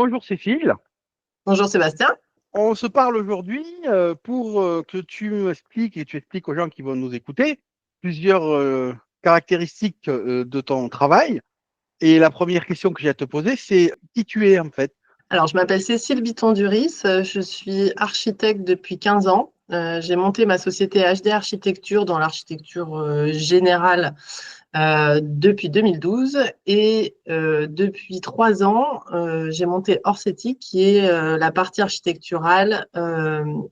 Bonjour Cécile, Bonjour Sébastien. on se parle aujourd'hui pour que tu m'expliques et tu expliques aux gens qui vont nous écouter plusieurs caractéristiques de ton travail. Et la première question que j'ai à te poser, c'est qui tu es en fait? Alors, je m'appelle Cécile Biton-Duris, je suis architecte depuis 15 ans. J'ai monté ma société HD Architecture dans l'architecture générale depuis 2012 et depuis 3 ans, j'ai monté Orsetti qui est la partie architecturale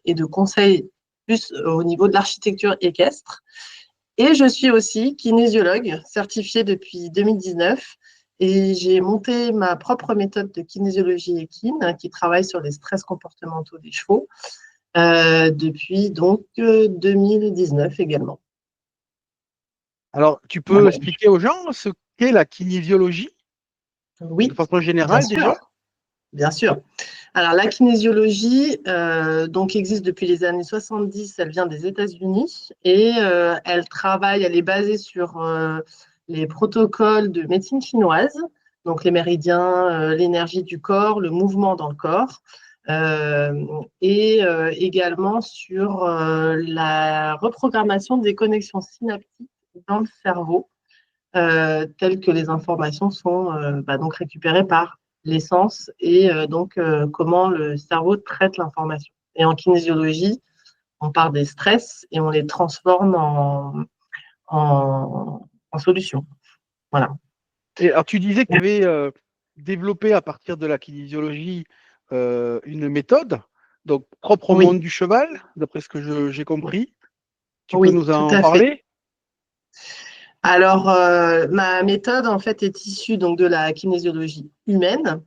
et de conseil plus au niveau de l'architecture équestre. Et je suis aussi kinésiologue certifiée depuis 2019 et j'ai monté ma propre méthode de kinésiologie équine qui travaille sur les stress comportementaux des chevaux depuis donc 2019 également. Alors, tu peux Voilà. expliquer aux gens ce qu'est la kinésiologie de Oui, façon bien générale déjà? sûr. Bien sûr. Alors, la kinésiologie donc existe depuis les années 70, elle vient des États-Unis et elle est basée sur les protocoles de médecine chinoise, donc les méridiens, l'énergie du corps, le mouvement dans le corps, et également sur la reprogrammation des connexions synaptiques dans le cerveau, telles que les informations sont donc récupérées par les sens et donc comment le cerveau traite l'information. Et en kinésiologie, on part des stress et on les transforme en solutions. Voilà. Et alors, tu disais que tu avais développé à partir de la kinésiologie une méthode, donc propre au Oui, monde du cheval, d'après ce que j'ai compris. Tu peux oui, nous tout en à fait. parler? Alors, ma méthode, en fait, est issue donc, de la kinésiologie humaine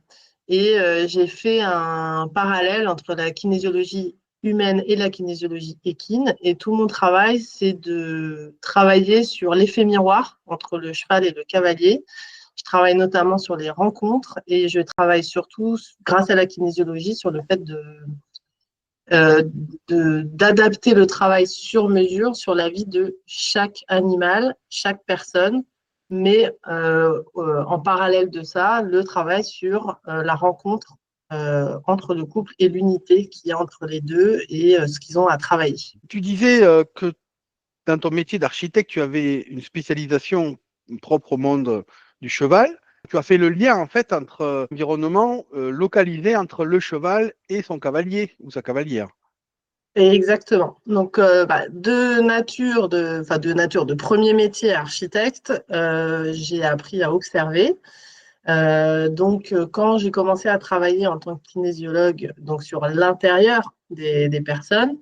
et j'ai fait un parallèle entre la kinésiologie humaine et la kinésiologie équine. Et tout mon travail, c'est de travailler sur l'effet miroir entre le cheval et le cavalier. Je travaille notamment sur les rencontres et je travaille surtout, grâce à la kinésiologie, sur le fait euh, d'adapter le travail sur mesure sur la vie de chaque animal, chaque personne, mais en parallèle de ça, le travail sur la rencontre entre le couple et l'unité qu'il y a entre les deux et ce qu'ils ont à travailler. Tu disais que dans ton métier d'architecte, tu avais une spécialisation propre au monde du cheval. Tu as fait le lien en fait entre environnement localisé entre le cheval et son cavalier ou sa cavalière. Et exactement. Donc, de premier métier architecte, j'ai appris à observer. Quand j'ai commencé à travailler en tant que kinésiologue, donc sur l'intérieur des personnes,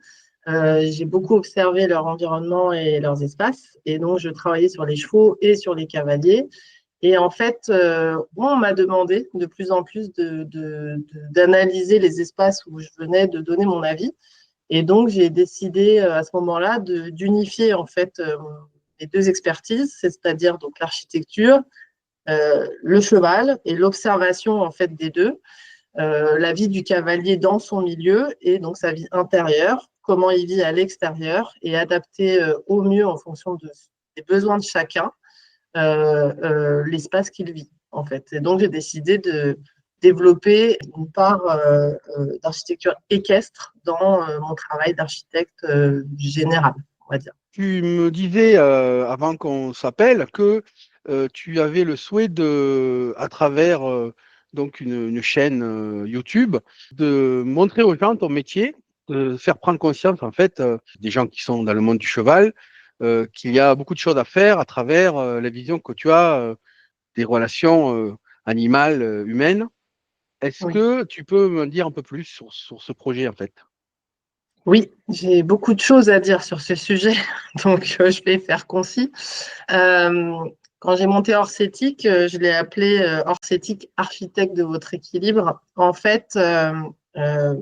j'ai beaucoup observé leur environnement et leurs espaces. Et donc, je travaillais sur les chevaux et sur les cavaliers. Et en fait, on m'a demandé de plus en plus d'analyser les espaces où je venais de donner mon avis. Et donc, j'ai décidé à ce moment-là d'unifier en fait les deux expertises, c'est-à-dire donc l'architecture, le cheval et l'observation en fait des deux, la vie du cavalier dans son milieu et donc sa vie intérieure, comment il vit à l'extérieur et adapter au mieux en fonction des besoins de chacun l'espace qu'il vit en fait. Et donc j'ai décidé de développer une part d'architecture équestre dans mon travail d'architecte général, on va dire. Tu me disais avant qu'on s'appelle que tu avais le souhait de, à travers donc une chaîne YouTube, de montrer aux gens ton métier, de faire prendre conscience en fait des gens qui sont dans le monde du cheval, qu'il y a beaucoup de choses à faire à travers la vision que tu as des relations animales, humaines. Est-ce Oui. que tu peux me dire un peu plus sur ce projet en fait? Oui, j'ai beaucoup de choses à dire sur ce sujet, donc je vais faire concis. Euh, Quand j'ai monté Orsetic, je l'ai appelé Orsetic architecte de votre équilibre. En fait, euh,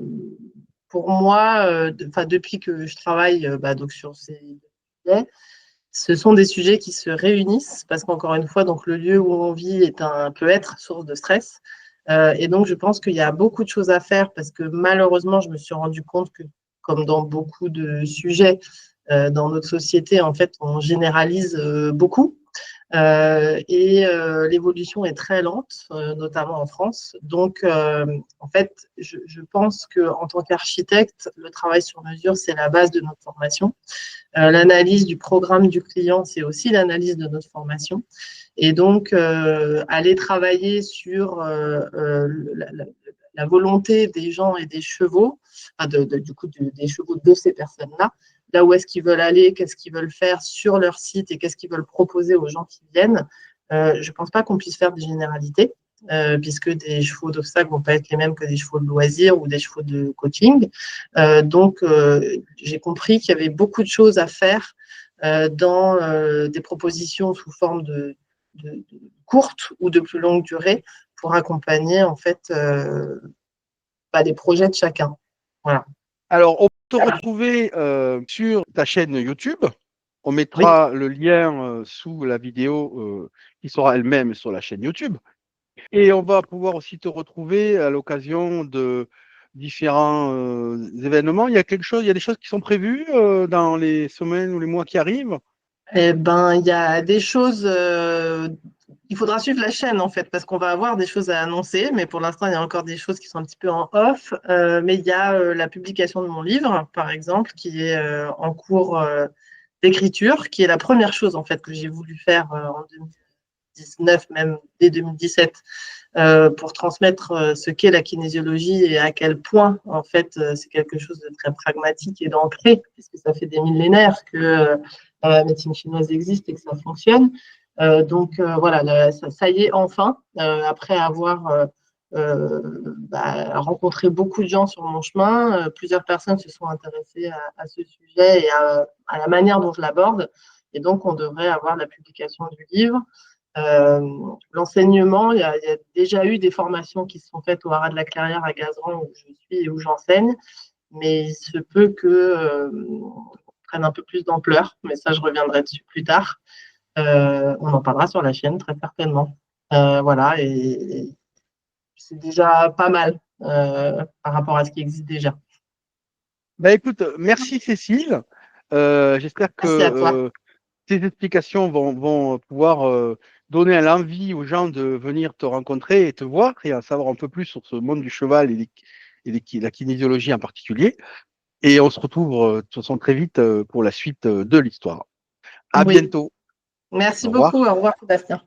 pour moi, depuis que je travaille donc sur ces sujets, ce sont des sujets qui se réunissent parce qu'encore une fois, donc le lieu où on vit peut être source de stress. Et donc, je pense qu'il y a beaucoup de choses à faire parce que malheureusement, je me suis rendu compte que, comme dans beaucoup de sujets dans notre société, en fait, on généralise beaucoup. L'évolution est très lente, notamment en France. Donc, en fait, je pense qu'en tant qu'architecte, le travail sur mesure, c'est la base de notre formation. L'analyse du programme du client, c'est aussi l'analyse de notre formation. Et donc, aller travailler sur la volonté des gens et des chevaux, enfin du coup des chevaux de ces personnes-là, là où est-ce qu'ils veulent aller, qu'est-ce qu'ils veulent faire sur leur site et qu'est-ce qu'ils veulent proposer aux gens qui viennent. Je ne pense pas qu'on puisse faire des généralités, puisque des chevaux d'obstacle ne vont pas être les mêmes que des chevaux de loisirs ou des chevaux de coaching. Donc, j'ai compris qu'il y avait beaucoup de choses à faire dans des propositions sous forme de courte ou de plus longue durée pour accompagner en fait les projets de chacun. Voilà. Alors, on peut te retrouver sur ta chaîne YouTube. On mettra le lien sous la vidéo qui sera elle-même sur la chaîne YouTube. Et on va pouvoir aussi te retrouver à l'occasion de différents événements. Il y a des choses qui sont prévues dans les semaines ou les mois qui arrivent. Eh ben, il y a des choses. Il faudra suivre la chaîne en fait, parce qu'on va avoir des choses à annoncer, mais pour l'instant, il y a encore des choses qui sont un petit peu en off. Mais il y a la publication de mon livre, par exemple, qui est en cours d'écriture, qui est la première chose en fait que j'ai voulu faire en 2019, même dès 2017, pour transmettre ce qu'est la kinésiologie et à quel point en fait c'est quelque chose de très pragmatique et d'ancré, puisque ça fait des millénaires que la médecine chinoise existe et que ça fonctionne. Donc voilà, ça y est enfin, après avoir rencontré beaucoup de gens sur mon chemin, plusieurs personnes se sont intéressées à ce sujet et à la manière dont je l'aborde. Et donc, on devrait avoir la publication du livre. L'enseignement, il y a déjà eu des formations qui se sont faites au Haras de la Clairière à Gazeran où je suis et où j'enseigne, mais il se peut que prenne un peu plus d'ampleur, mais ça je reviendrai dessus plus tard. On en parlera sur la chaîne très certainement. Voilà, et c'est déjà pas mal par rapport à ce qui existe déjà. Ben écoute, merci Cécile. J'espère Merci à toi. que tes explications vont pouvoir donner l'envie aux gens de venir te rencontrer et te voir et en savoir un peu plus sur ce monde du cheval et la kinésiologie en particulier. Et on se retrouve de toute façon très vite pour la suite de l'histoire. À Oui, bientôt. merci Au beaucoup. revoir. Au revoir, Sébastien.